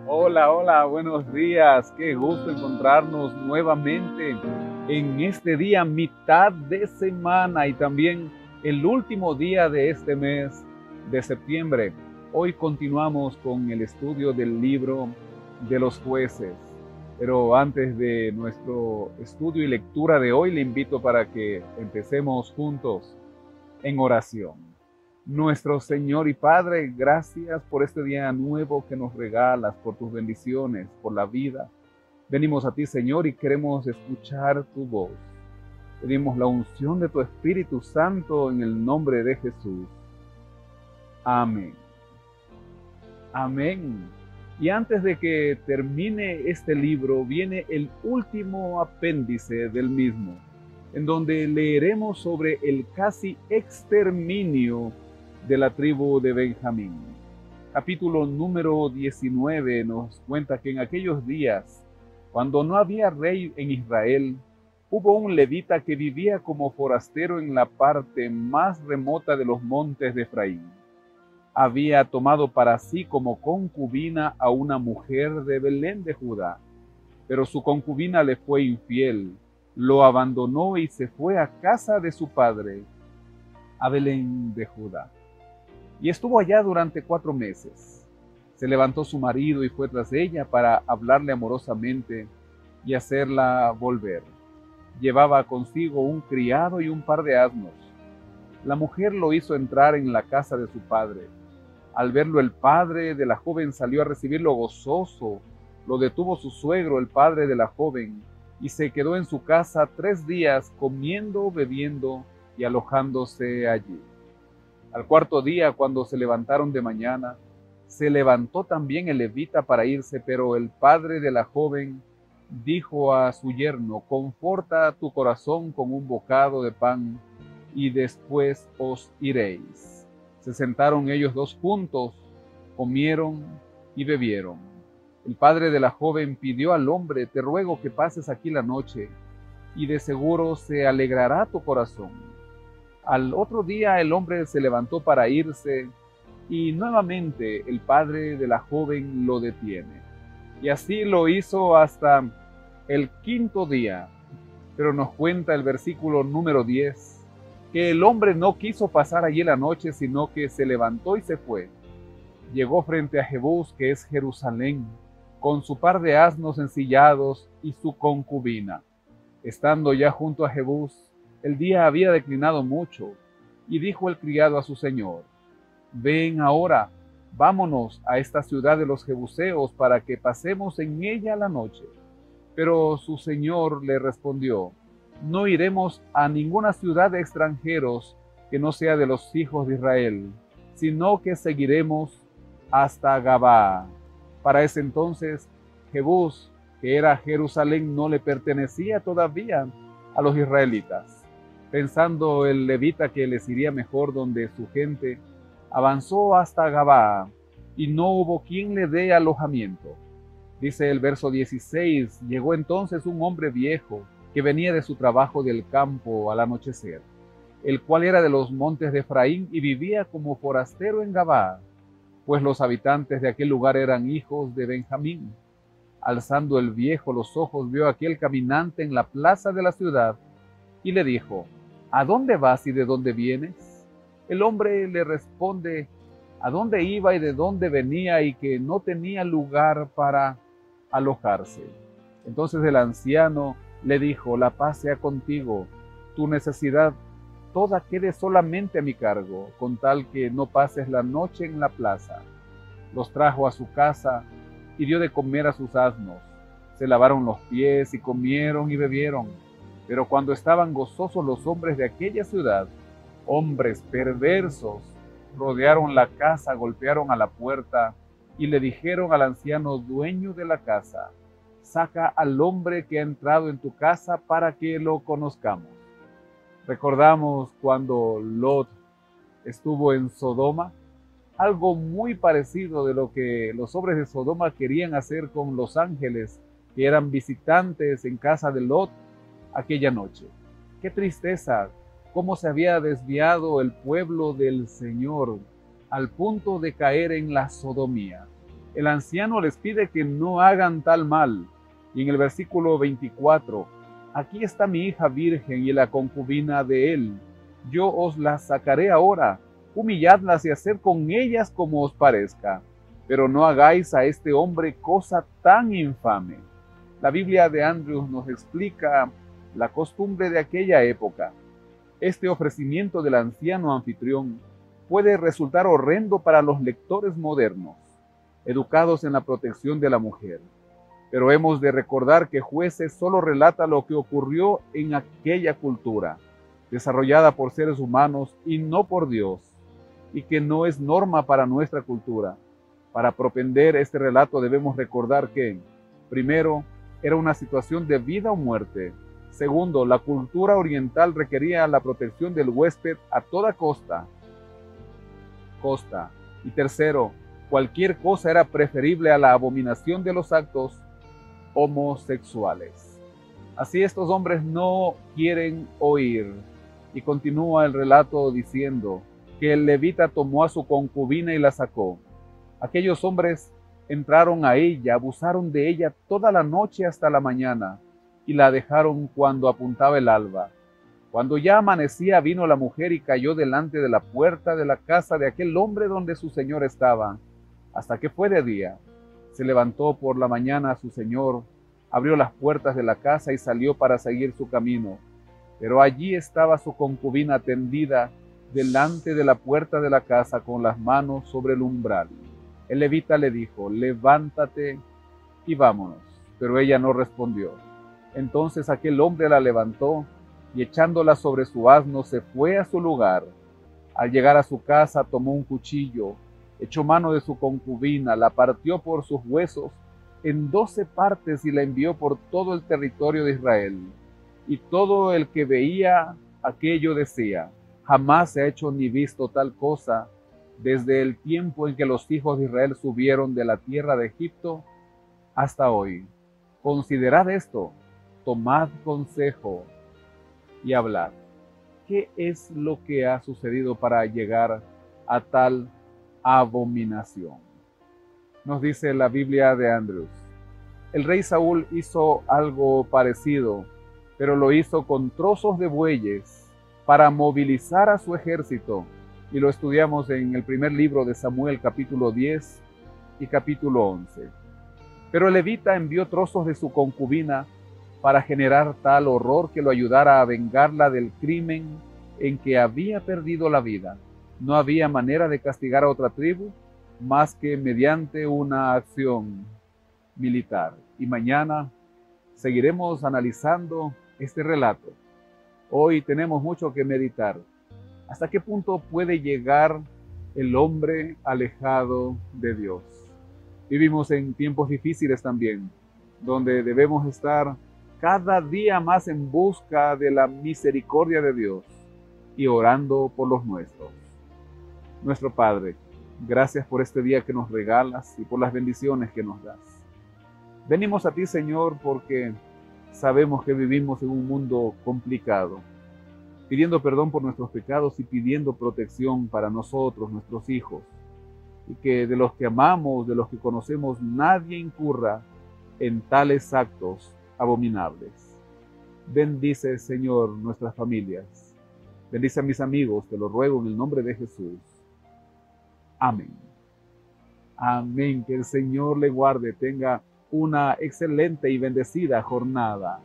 Hola, hola, buenos días. Qué gusto encontrarnos nuevamente en este día, mitad de semana y también el último día de este mes de septiembre. Hoy continuamos con el estudio del libro de los jueces. Pero antes de nuestro estudio y lectura de hoy, le invito para que empecemos juntos en oración. Nuestro Señor y Padre, gracias por este día nuevo que nos regalas, por tus bendiciones, por la vida. Venimos a ti, Señor, y queremos escuchar tu voz. Pedimos la unción de tu Espíritu Santo en el nombre de Jesús. Amén. Amén. Y antes de que termine este libro, viene el último apéndice del mismo, en donde leeremos sobre el casi exterminio de la tribu de Benjamín. Capítulo número 19 nos cuenta que en aquellos días, cuando no había rey en Israel, hubo un levita que vivía como forastero en la parte más remota de los montes de Efraín. Había tomado para sí como concubina a una mujer de Belén de Judá, pero su concubina le fue infiel, lo abandonó y se fue a casa de su padre, a Belén de Judá. Y estuvo allá durante 4 meses. Se levantó su marido y fue tras ella para hablarle amorosamente y hacerla volver. Llevaba consigo un criado y un par de asnos. La mujer lo hizo entrar en la casa de su padre. Al verlo el padre de la joven salió a recibirlo gozoso. Lo detuvo su suegro, el padre de la joven, y se quedó en su casa 3 días comiendo, bebiendo y alojándose allí. Al cuarto día, cuando se levantaron de mañana, se levantó también el levita para irse, pero el padre de la joven dijo a su yerno: conforta tu corazón con un bocado de pan, y después os iréis. Se sentaron ellos dos juntos, comieron y bebieron. El padre de la joven pidió al hombre: te ruego que pases aquí la noche, y de seguro se alegrará tu corazón. Al otro día el hombre se levantó para irse, y nuevamente el padre de la joven lo detiene. Y así lo hizo hasta el quinto día. Pero nos cuenta el versículo número 10 que el hombre no quiso pasar allí la noche, sino que se levantó y se fue. Llegó frente a Jebús, que es Jerusalén, con su par de asnos ensillados y su concubina. Estando ya junto a Jebús, el día había declinado mucho, y dijo el criado a su señor: ven ahora, vámonos a esta ciudad de los jebuseos para que pasemos en ella la noche. Pero su señor le respondió: no iremos a ninguna ciudad de extranjeros que no sea de los hijos de Israel, sino que seguiremos hasta Gabaa. Para ese entonces, Jebús, que era Jerusalén, no le pertenecía todavía a los israelitas. Pensando el levita que les iría mejor donde su gente, avanzó hasta Gabaa, y no hubo quien le dé alojamiento. Dice el verso 16: llegó entonces un hombre viejo que venía de su trabajo del campo al anochecer, el cual era de los montes de Efraín y vivía como forastero en Gabaa, pues los habitantes de aquel lugar eran hijos de Benjamín. Alzando el viejo los ojos, vio a aquel caminante en la plaza de la ciudad y le dijo: ¿a dónde vas y de dónde vienes? El hombre le responde a dónde iba y de dónde venía, y que no tenía lugar para alojarse. Entonces el anciano le dijo: la paz sea contigo, tu necesidad toda quede solamente a mi cargo, con tal que no pases la noche en la plaza. Los trajo a su casa y dio de comer a sus asnos. Se lavaron los pies y comieron y bebieron. Pero cuando estaban gozosos los hombres de aquella ciudad, hombres perversos, rodearon la casa, golpearon a la puerta y le dijeron al anciano dueño de la casa: saca al hombre que ha entrado en tu casa para que lo conozcamos. Recordamos cuando Lot estuvo en Sodoma, algo muy parecido de lo que los hombres de Sodoma querían hacer con los ángeles que eran visitantes en casa de Lot aquella noche. Qué tristeza, cómo se había desviado el pueblo del Señor al punto de caer en la sodomía. El anciano les pide que no hagan tal mal. Y en el versículo 24, aquí está mi hija virgen y la concubina de él. Yo os las sacaré ahora, humilladlas y haced con ellas como os parezca. Pero no hagáis a este hombre cosa tan infame. La Biblia de Andrews nos explica la costumbre de aquella época. Este ofrecimiento del anciano anfitrión puede resultar horrendo para los lectores modernos, educados en la protección de la mujer. Pero hemos de recordar que Jueces solo relata lo que ocurrió en aquella cultura, desarrollada por seres humanos y no por Dios, y que no es norma para nuestra cultura. Para propender este relato debemos recordar que, primero, era una situación de vida o muerte. Segundo, la cultura oriental requería la protección del huésped a toda costa. Y tercero, cualquier cosa era preferible a la abominación de los actos homosexuales. Así estos hombres no quieren oír. Y continúa el relato diciendo que el levita tomó a su concubina y la sacó. Aquellos hombres entraron a ella, abusaron de ella toda la noche hasta la mañana y la dejaron cuando apuntaba el alba. Cuando ya amanecía, vino la mujer y cayó delante de la puerta de la casa de aquel hombre donde su señor estaba, hasta que fue de día. Se levantó por la mañana su señor, abrió las puertas de la casa y salió para seguir su camino. Pero allí estaba su concubina tendida delante de la puerta de la casa con las manos sobre el umbral. El levita le dijo: levántate y vámonos. Pero ella no respondió. Entonces aquel hombre la levantó y echándola sobre su asno se fue a su lugar. Al llegar a su casa tomó un cuchillo, echó mano de su concubina, la partió por sus huesos en 12 partes y la envió por todo el territorio de Israel. Y todo el que veía aquello decía: jamás se ha hecho ni visto tal cosa desde el tiempo en que los hijos de Israel subieron de la tierra de Egipto hasta hoy. Considerad esto, tomad consejo y hablad. ¿Qué es lo que ha sucedido para llegar a tal abominación? Nos dice la Biblia de Andrews. El rey Saúl hizo algo parecido, pero lo hizo con trozos de bueyes para movilizar a su ejército. Y lo estudiamos en el primer libro de Samuel, capítulo 10 y capítulo 11. Pero el levita envió trozos de su concubina para generar tal horror que lo ayudara a vengarla del crimen en que había perdido la vida. No había manera de castigar a otra tribu más que mediante una acción militar. Y mañana seguiremos analizando este relato. Hoy tenemos mucho que meditar. ¿Hasta qué punto puede llegar el hombre alejado de Dios? Vivimos en tiempos difíciles también, donde debemos estar cada día más en busca de la misericordia de Dios y orando por los nuestros. Nuestro Padre, gracias por este día que nos regalas y por las bendiciones que nos das. Venimos a ti, Señor, porque sabemos que vivimos en un mundo complicado, pidiendo perdón por nuestros pecados y pidiendo protección para nosotros, nuestros hijos, y que de los que amamos, de los que conocemos, nadie incurra en tales actos abominables. Bendice, Señor, nuestras familias. Bendice a mis amigos, te lo ruego en el nombre de Jesús. Amén. Amén. Que el Señor le guarde, tenga una excelente y bendecida jornada.